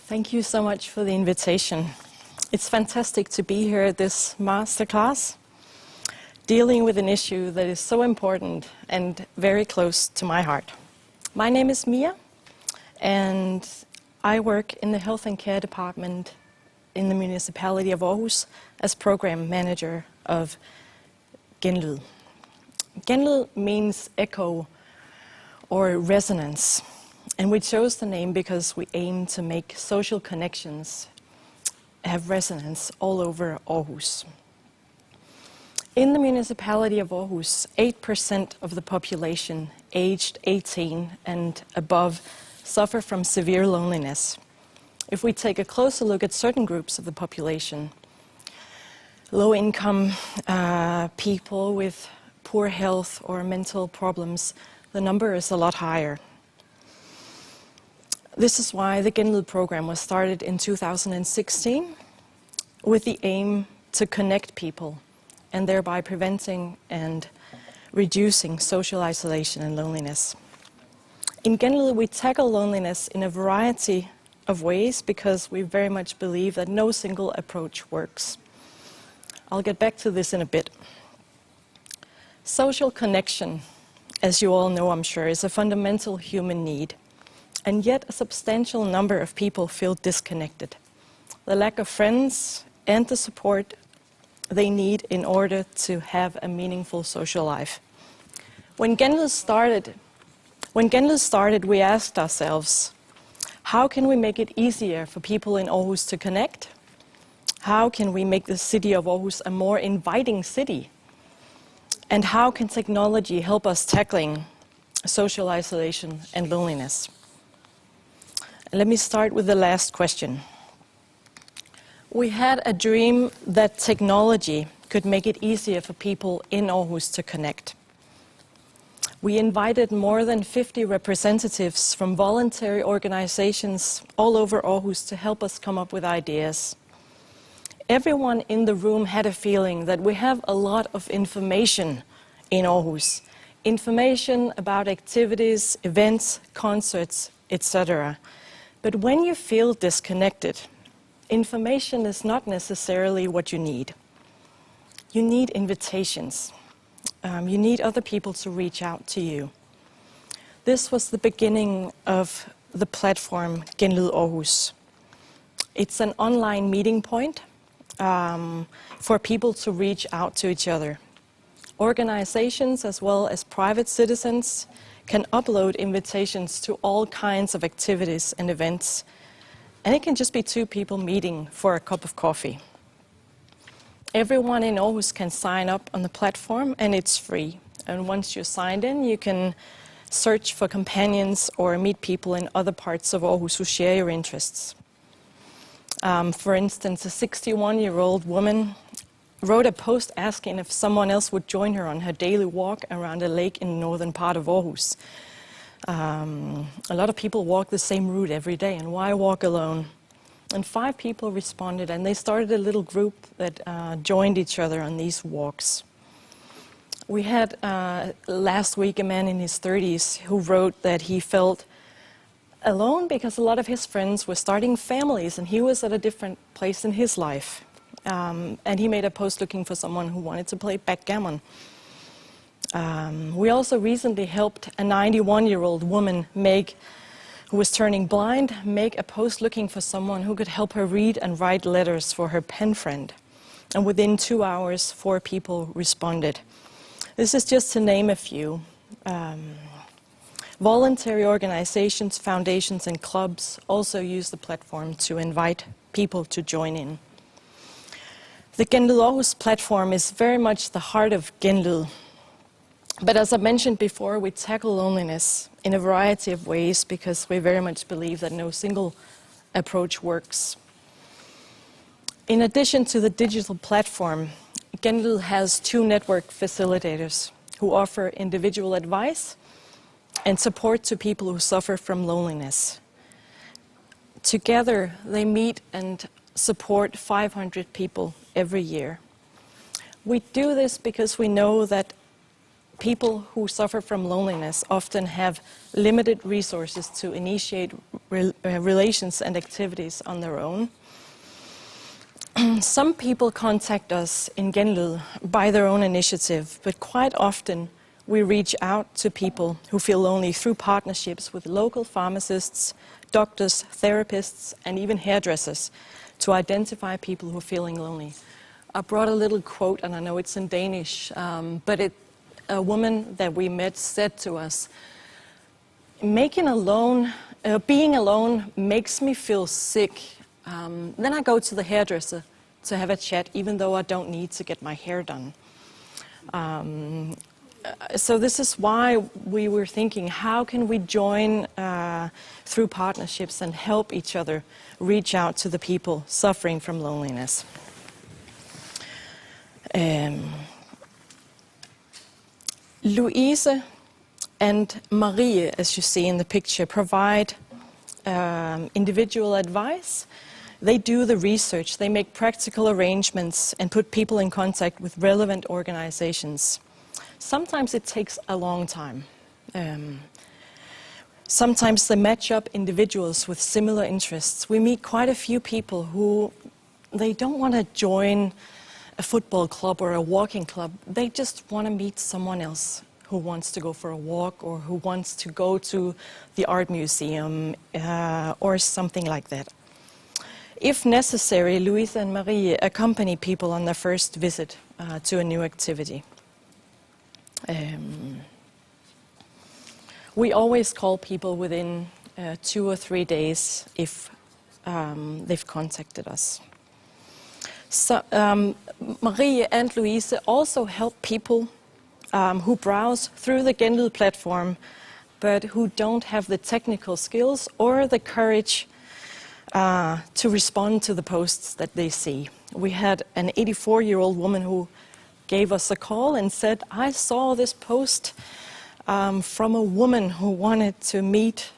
Thank you so much for the invitation. It's fantastic to be here at this masterclass, dealing with an issue that is so important and very close to my heart. My name is Mia, and I work in the health and care department in the Municipality of Aarhus as program manager of Genlyd. Genlyd means echo or resonance. And we chose the name because we aim to make social connections have resonance all over Aarhus. In the municipality of Aarhus, 8% of the population aged 18 and above suffer from severe loneliness. If we take a closer look at certain groups of the population, low-income people with poor health or mental problems, the number is a lot higher. This is why the Genlyd program was started in 2016 with the aim to connect people and thereby preventing and reducing social isolation and loneliness. In Genlyd, we tackle loneliness in a variety of ways because we very much believe that no single approach works. I'll get back to this in a bit. Social connection, as you all know, I'm sure, is a fundamental human need. And yet a substantial number of people feel disconnected. The lack of friends and the support they need in order to have a meaningful social life. When Genlyd started, we asked ourselves, how can we make it easier for people in Aarhus to connect? How can we make the city of Aarhus a more inviting city? And how can technology help us tackling social isolation and loneliness? Let me start with the last question. We had a dream that technology could make it easier for people in Aarhus to connect. We invited more than 50 representatives from voluntary organizations all over Aarhus to help us come up with ideas. Everyone in the room had a feeling that we have a lot of information in Aarhus. Information about activities, events, concerts, etc. But when you feel disconnected, information is not necessarily what you need. You need invitations. You need other people to reach out to you. This was the beginning of the platform Genlyd Aarhus. It's an online meeting point for people to reach out to each other. Organizations as well as private citizens can upload invitations to all kinds of activities and events. And it can just be two people meeting for a cup of coffee. Everyone in Aarhus can sign up on the platform and it's free. And once you're signed in, you can search for companions or meet people in other parts of Aarhus who share your interests. For instance, a 61-year-old woman wrote a post asking if someone else would join her on her daily walk around a lake in the northern part of Aarhus. A lot of people walk the same route every day, and why walk alone? And 5 people responded, and they started a little group that joined each other on these walks. We had last week a man in his 30s who wrote that he felt alone because a lot of his friends were starting families, and he was at a different place in his life. And he made a post looking for someone who wanted to play backgammon. We also recently helped a 91-year-old woman, Meg, who was turning blind, make a post looking for someone who could help her read and write letters for her pen friend. And within 2 hours, 4 people responded. This is just to name a few. Voluntary organizations, foundations, and clubs also use the platform to invite people to join in. The Genlyd Aarhus platform is very much the heart of Genlyd. But as I mentioned before, we tackle loneliness in a variety of ways because we very much believe that no single approach works. In addition to the digital platform, Genlyd has 2 network facilitators who offer individual advice and support to people who suffer from loneliness. Together, they meet and support 500 people every year. We do this because we know that people who suffer from loneliness often have limited resources to initiate relations and activities on their own. Some people contact us in Genlyd by their own initiative, but quite often we reach out to people who feel lonely through partnerships with local pharmacists, doctors, therapists, and even hairdressers to identify people who are feeling lonely. I brought a little quote, and I know it's in Danish, but a woman that we met said to us, being alone makes me feel sick. Then I go to the hairdresser to have a chat, even though I don't need to get my hair done. So this is why we were thinking, how can we join through partnerships and help each other reach out to the people suffering from loneliness. Louise and Marie, as you see in the picture, provide individual advice. They do the research, they make practical arrangements and put people in contact with relevant organizations. Sometimes it takes a long time. Sometimes they match up individuals with similar interests. We meet quite a few people who they don't want to join a football club or a walking club. They just want to meet someone else who wants to go for a walk or who wants to go to the art museum or something like that. If necessary, Louise and Marie accompany people on their first visit to a new activity. We always call people within 2 or 3 days if they've contacted us. So, Marie and Louise also help people who browse through the Genlyd platform but who don't have the technical skills or the courage to respond to the posts that they see. We had an 84-year-old woman who gave us a call and said, I saw this post from a woman who wanted to meet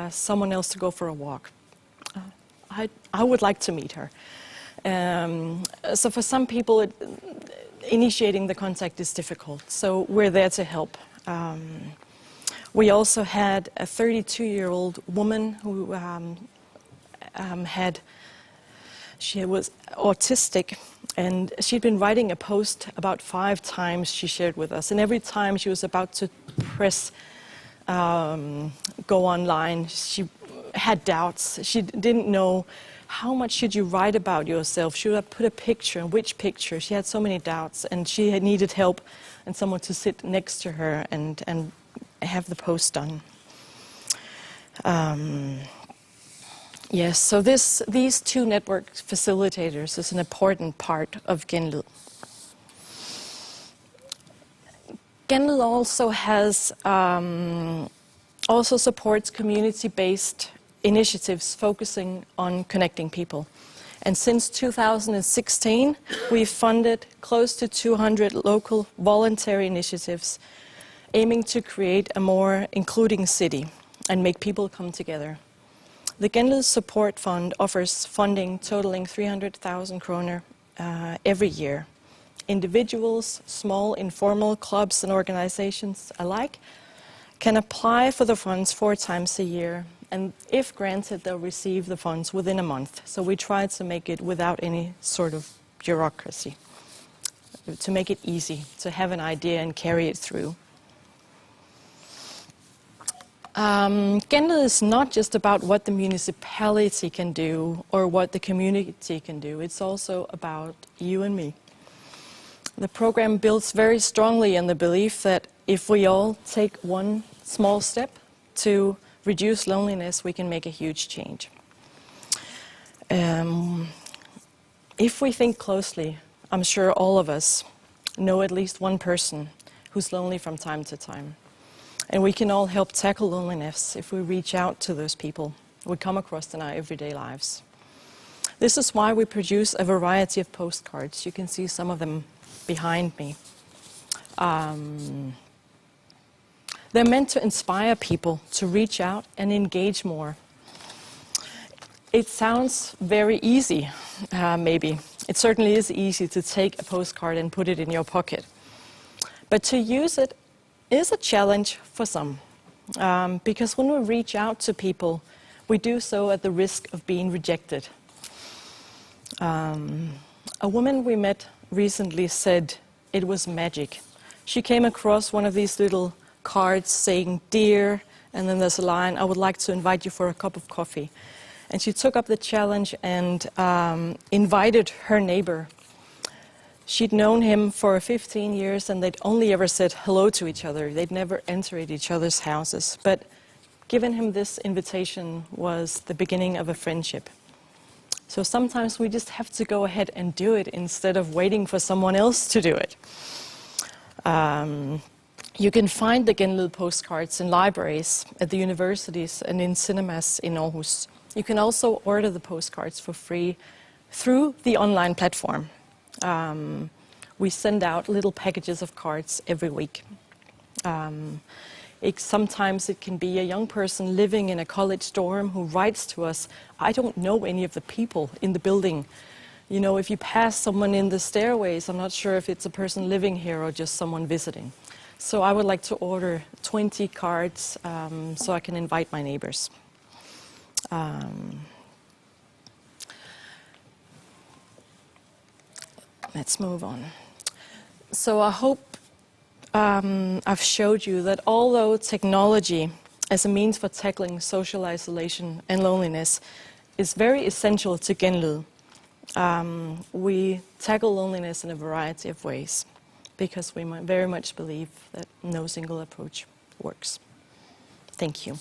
someone else to go for a walk. I would like to meet her. So for some people, initiating the contact is difficult, so we're there to help. We also had a 32-year-old woman who she was autistic, and she'd been writing a post about 5 times she shared with us, and every time she was about to press go online, she had doubts. She didn't know how much should you write about yourself? Should I put a picture, and which picture? She had so many doubts, and she had needed help and someone to sit next to her and have the post done. Yes, so these 2 network facilitators is an important part of Genlyd. Genlyd also supports community-based initiatives focusing on connecting people. And since 2016, we've funded close to 200 local voluntary initiatives aiming to create a more including city and make people come together. The Genlyd Support Fund offers funding totaling 300,000 kroner every year. Individuals, small informal clubs and organizations alike can apply for the funds 4 times a year, and if granted, they'll receive the funds within a month. So we try to make it without any sort of bureaucracy, to make it easy, to have an idea and carry it through. Genlyd is not just about what the municipality can do or what the community can do, it's also about you and me. The program builds very strongly on the belief that if we all take one small step to reduce loneliness, we can make a huge change. If we think closely, I'm sure all of us know at least one person who's lonely from time to time. And we can all help tackle loneliness if we reach out to those people we come across in our everyday lives. This is why we produce a variety of postcards. You can see some of them behind me. They're meant to inspire people to reach out and engage more. It sounds very easy, maybe. It certainly is easy to take a postcard and put it in your pocket. But to use it is a challenge for some, because when we reach out to people, we do so at the risk of being rejected. A woman we met recently said it was magic. She came across one of these little cards saying, "Dear," and then there's a line, "I would like to invite you for a cup of coffee." And she took up the challenge and invited her neighbor. She'd known him for 15 years and they'd only ever said hello to each other. They'd never entered each other's houses. But giving him this invitation was the beginning of a friendship. So sometimes we just have to go ahead and do it instead of waiting for someone else to do it. You can find the Genlyd postcards in libraries, at the universities, and in cinemas in Aarhus. You can also order the postcards for free through the online platform. We send out little packages of cards every week. Sometimes it can be a young person living in a college dorm who writes to us, "I don't know any of the people in the building. You know, if you pass someone in the stairways, I'm not sure if it's a person living here or just someone visiting. So I would like to order 20 cards so I can invite my neighbors." Let's move on. So I hope I've showed you that although technology as a means for tackling social isolation and loneliness is very essential to Genlyd, we tackle loneliness in a variety of ways because we very much believe that no single approach works. Thank you.